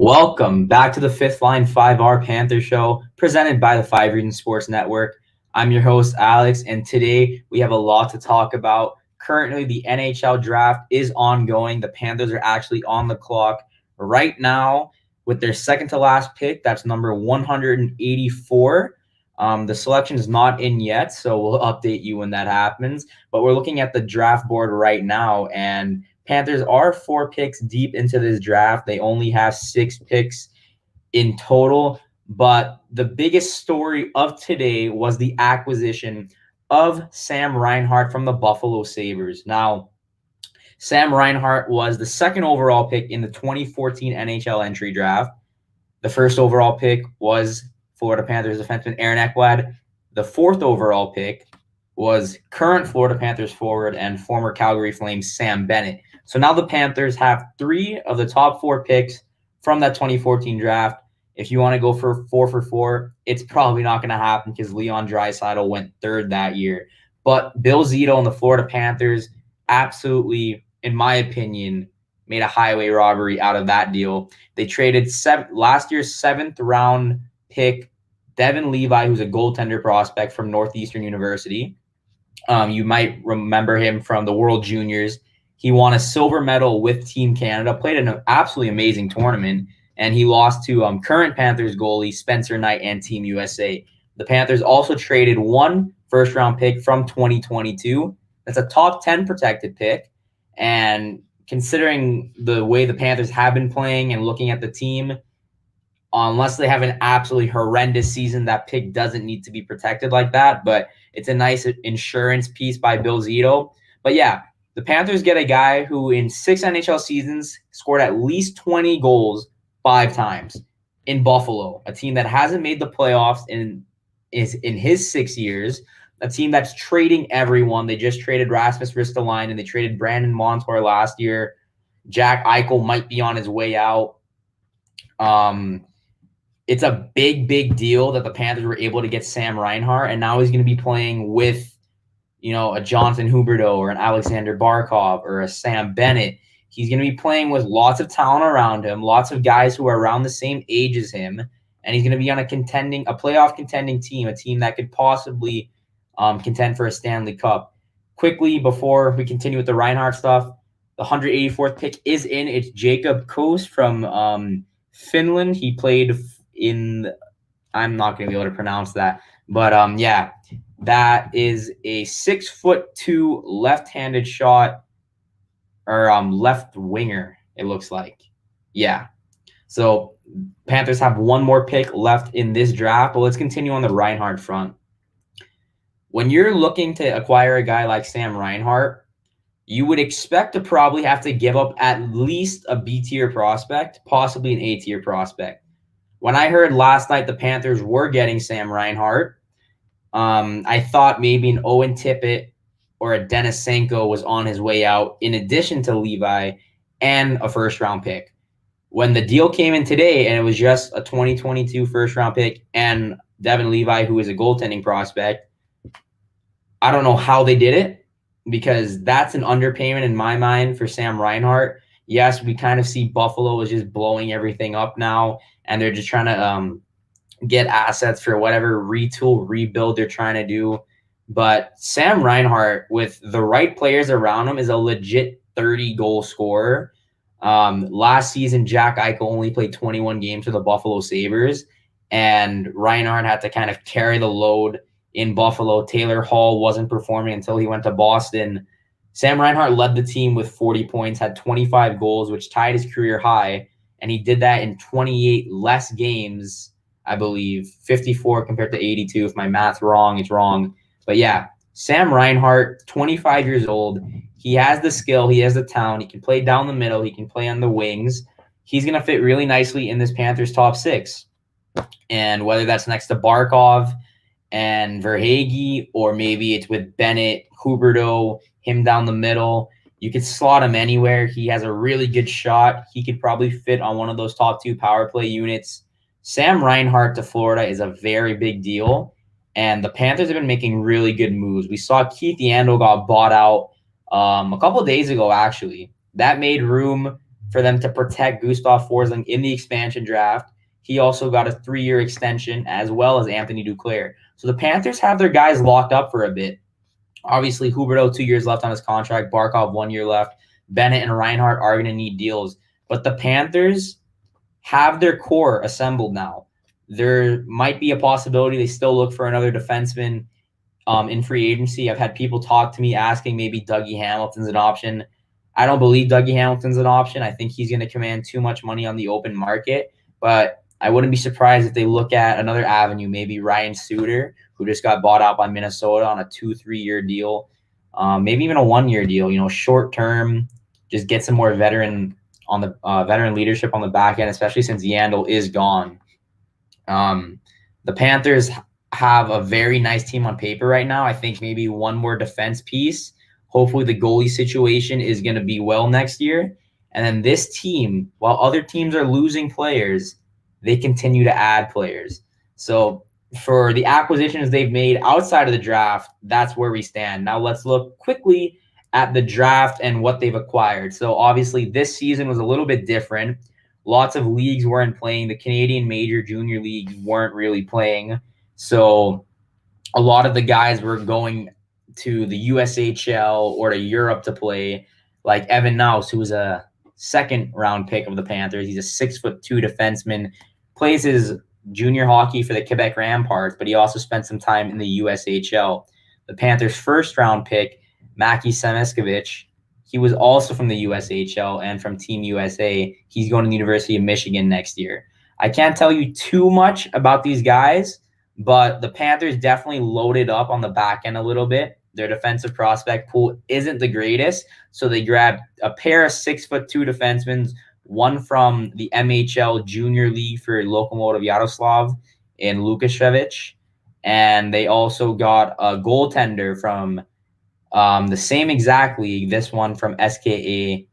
Welcome back to the Fifth Line 5R Panther Show, presented by the Five Region Sports Network. I'm your host, Alex, and today we have a lot to talk about. Currently, the NHL draft is ongoing. The Panthers are actually on the clock right now with their second to last pick. That's number 184. The selection is not in yet, so we'll update you when that happens. But we're looking at the draft board right now, and Panthers are 4 picks deep into this draft. They only have 6 picks in total. But the biggest story of today was the acquisition of Sam Reinhart from the Buffalo Sabres. Now, Sam Reinhart was the second overall pick in the 2014 NHL entry draft. The first overall pick was Florida Panthers defenseman Aaron Ekblad. The fourth overall pick was current Florida Panthers forward and former Calgary Flames Sam Bennett. So now the Panthers have 3 of the top 4 picks from that 2014 draft. If you want to go for 4 for 4, it's probably not going to happen because Leon Draisaitl went 3rd that year. But Bill Zito and the Florida Panthers absolutely, in my opinion, made a highway robbery out of that deal. They traded last year's 7th round pick, Devin Levi, who's a goaltender prospect from Northeastern University. You might remember him from the World Juniors. He won a silver medal with Team Canada, played an absolutely amazing tournament, and he lost to current Panthers goalie Spencer Knight and Team USA. The Panthers also traded 1 first-round pick from 2022. That's a top 10 protected pick, and considering the way the Panthers have been playing and looking at the team, unless they have an absolutely horrendous season, that pick doesn't need to be protected like that. But it's a nice insurance piece by Bill Zito. But yeah, the Panthers get a guy who in 6 NHL seasons scored at least 20 goals 5 times in Buffalo, a team that hasn't made the playoffs in his 6 years, a team that's trading everyone. They just traded Rasmus Ristolainen and they traded Brandon Montour last year. Jack Eichel might be on his way out. It's a big, big deal that the Panthers were able to get Sam Reinhart, and now he's going to be playing with, a Jonathan Huberdeau or an Alexander Barkov or a Sam Bennett. He's going to be playing with lots of talent around him, lots of guys who are around the same age as him, and he's going to be on a playoff contending team, a team that could possibly contend for a Stanley Cup. Quickly, before we continue with the Reinhart stuff, the 184th pick is in. It's Jacob Kos from Finland. He played I'm not going to be able to pronounce that, but yeah, that is a 6'2" left-handed shot, or left winger, it looks like. Yeah. So Panthers have 1 more pick left in this draft, but let's continue on the Reinhart front. When you're looking to acquire a guy like Sam Reinhart, you would expect to probably have to give up at least a B-tier prospect, possibly an A-tier prospect. When I heard last night the Panthers were getting Sam Reinhart, I thought maybe an Owen Tippett or a Denisenko was on his way out, in addition to Levi and a first-round pick. When the deal came in today and it was just a 2022 first-round pick and Devin Levi, who is a goaltending prospect, I don't know how they did it, because that's an underpayment in my mind for Sam Reinhart. Yes, we kind of see Buffalo is just blowing everything up now, and they're just trying to get assets for whatever retool, rebuild they're trying to do. But Sam Reinhart, with the right players around him, is a legit 30-goal scorer. Last season, Jack Eichel only played 21 games for the Buffalo Sabres, and Reinhart had to kind of carry the load in Buffalo. Taylor Hall wasn't performing until he went to Boston. Sam Reinhart led the team with 40 points, had 25 goals, which tied his career high, and he did that in 28 less games, I believe, 54 compared to 82. If my math's wrong, it's wrong. But yeah, Sam Reinhart, 25 years old. He has the skill. He has the talent. He can play down the middle. He can play on the wings. He's going to fit really nicely in this Panthers top 6. And whether that's next to Barkov and Verhaeghe, or maybe it's with Bennett, Huberdeau, him down the middle, you could slot him anywhere. He has a really good shot. He could probably fit on one of those top 2 power play units. Sam Reinhart to Florida is a very big deal, and the Panthers have been making really good moves. We saw Keith Yandel got bought out a couple of days ago, actually. That made room for them to protect Gustav Forsling in the expansion draft. He also got a 3-year extension, as well as Anthony Duclair. So the Panthers have their guys locked up for a bit. Obviously, Huberdeau, 2 years left on his contract. Barkov, 1 year left. Bennett and Reinhart are going to need deals. But the Panthers have their core assembled now. There might be a possibility they still look for another defenseman in free agency. I've had people talk to me asking maybe Dougie Hamilton's an option. I don't believe Dougie Hamilton's an option. I think he's going to command too much money on the open market. But I wouldn't be surprised if they look at another avenue, maybe Ryan Suter, who just got bought out by Minnesota on a 2-3 year deal, maybe even a 1-year deal. Short term, just get some more veteran on the veteran leadership on the back end, especially since Yandel is gone. The Panthers have a very nice team on paper right now. I think maybe one more defense piece. Hopefully the goalie situation is going to be well next year. And then this team, while other teams are losing players, they continue to add players. So for the acquisitions they've made outside of the draft, that's where we stand. Now let's look quickly at the draft and what they've acquired. So obviously this season was a little bit different. Lots of leagues weren't playing. The Canadian Major Junior Leagues weren't really playing. So a lot of the guys were going to the USHL or to Europe to play, like Evan Naus, who was a second-round pick of the Panthers. He's a 6'2" defenseman, plays his junior hockey for the Quebec Ramparts, but he also spent some time in the USHL. The Panthers' first-round pick, Maki Semeskovich, he was also from the USHL and from Team USA. He's going to the University of Michigan next year. I can't tell you too much about these guys, but the Panthers definitely loaded up on the back end a little bit. Their defensive prospect pool isn't the greatest, so they grabbed a pair of 6'2" defensemen, one from the MHL Junior League for Lokomotiv Yaroslav in Lukashevich, and they also got a goaltender from the same exact league, this one from SKA.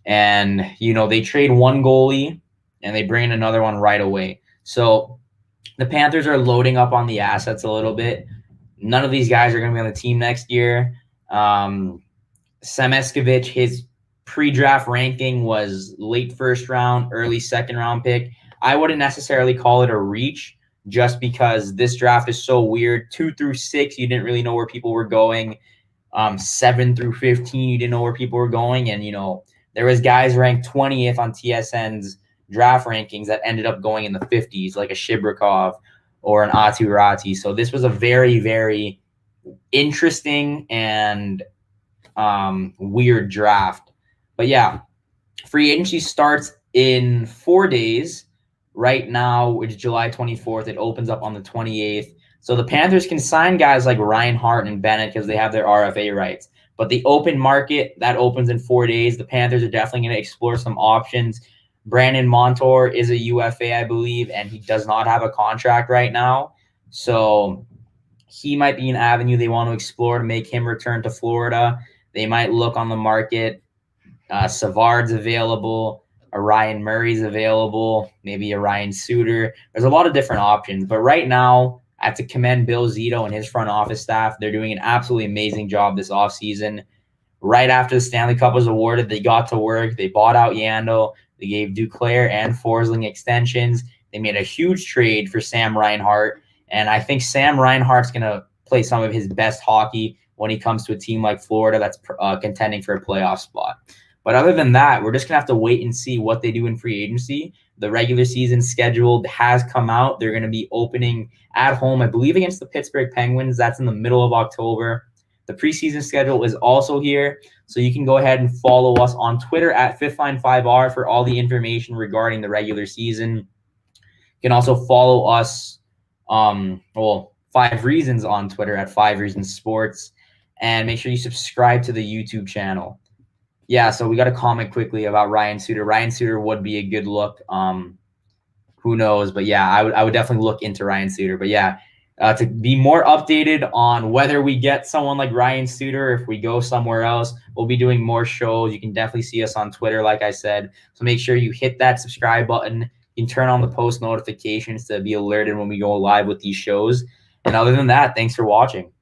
And, they trade one goalie and they bring in another one right away. So the Panthers are loading up on the assets a little bit. None of these guys are going to be on the team next year. Semeskovich, his pre-draft ranking was late first round, early second round pick. I wouldn't necessarily call it a reach just because this draft is so weird. 2 through 6, you didn't really know where people were going. 7 through 15, you didn't know where people were going. And, there was guys ranked 20th on TSN's draft rankings that ended up going in the 50s, like a Shibrikov or an Aturati. So this was a very, very interesting and weird draft. But yeah, free agency starts in 4 days. Right now, which is July 24th. It opens up on the 28th. So the Panthers can sign guys like Reinhart and Bennett because they have their RFA rights. But the open market, that opens in 4 days. The Panthers are definitely going to explore some options. Brandon Montour is a UFA, I believe, and he does not have a contract right now. So he might be an avenue they want to explore to make him return to Florida. They might look on the market. Savard's available. A Ryan Murray's available. Maybe a Ryan Suter. There's a lot of different options. But right now, I have to commend Bill Zito and his front office staff. They're doing an absolutely amazing job this offseason. Right after the Stanley Cup was awarded, they got to work. They bought out Yandel. They gave Duclair and Forsling extensions. They made a huge trade for Sam Reinhart. And I think Sam Reinhart's going to play some of his best hockey when he comes to a team like Florida that's contending for a playoff spot. But other than that, we're just going to have to wait and see what they do in free agency. The regular season schedule has come out. They're going to be opening at home, I believe, against the Pittsburgh Penguins. That's in the middle of October. The preseason schedule is also here. So you can go ahead and follow us on Twitter at FifthLine5R for all the information regarding the regular season. You can also follow us, 5 Reasons on Twitter at 5 Reasons Sports. And make sure you subscribe to the YouTube channel. Yeah, so we got to comment quickly about Ryan Suter. Ryan Suter would be a good look. Who knows? But yeah, I would definitely look into Ryan Suter. But yeah, to be more updated on whether we get someone like Ryan Suter, if we go somewhere else, we'll be doing more shows. You can definitely see us on Twitter, like I said. So make sure you hit that subscribe button. You can turn on the post notifications to be alerted when we go live with these shows. And other than that, thanks for watching.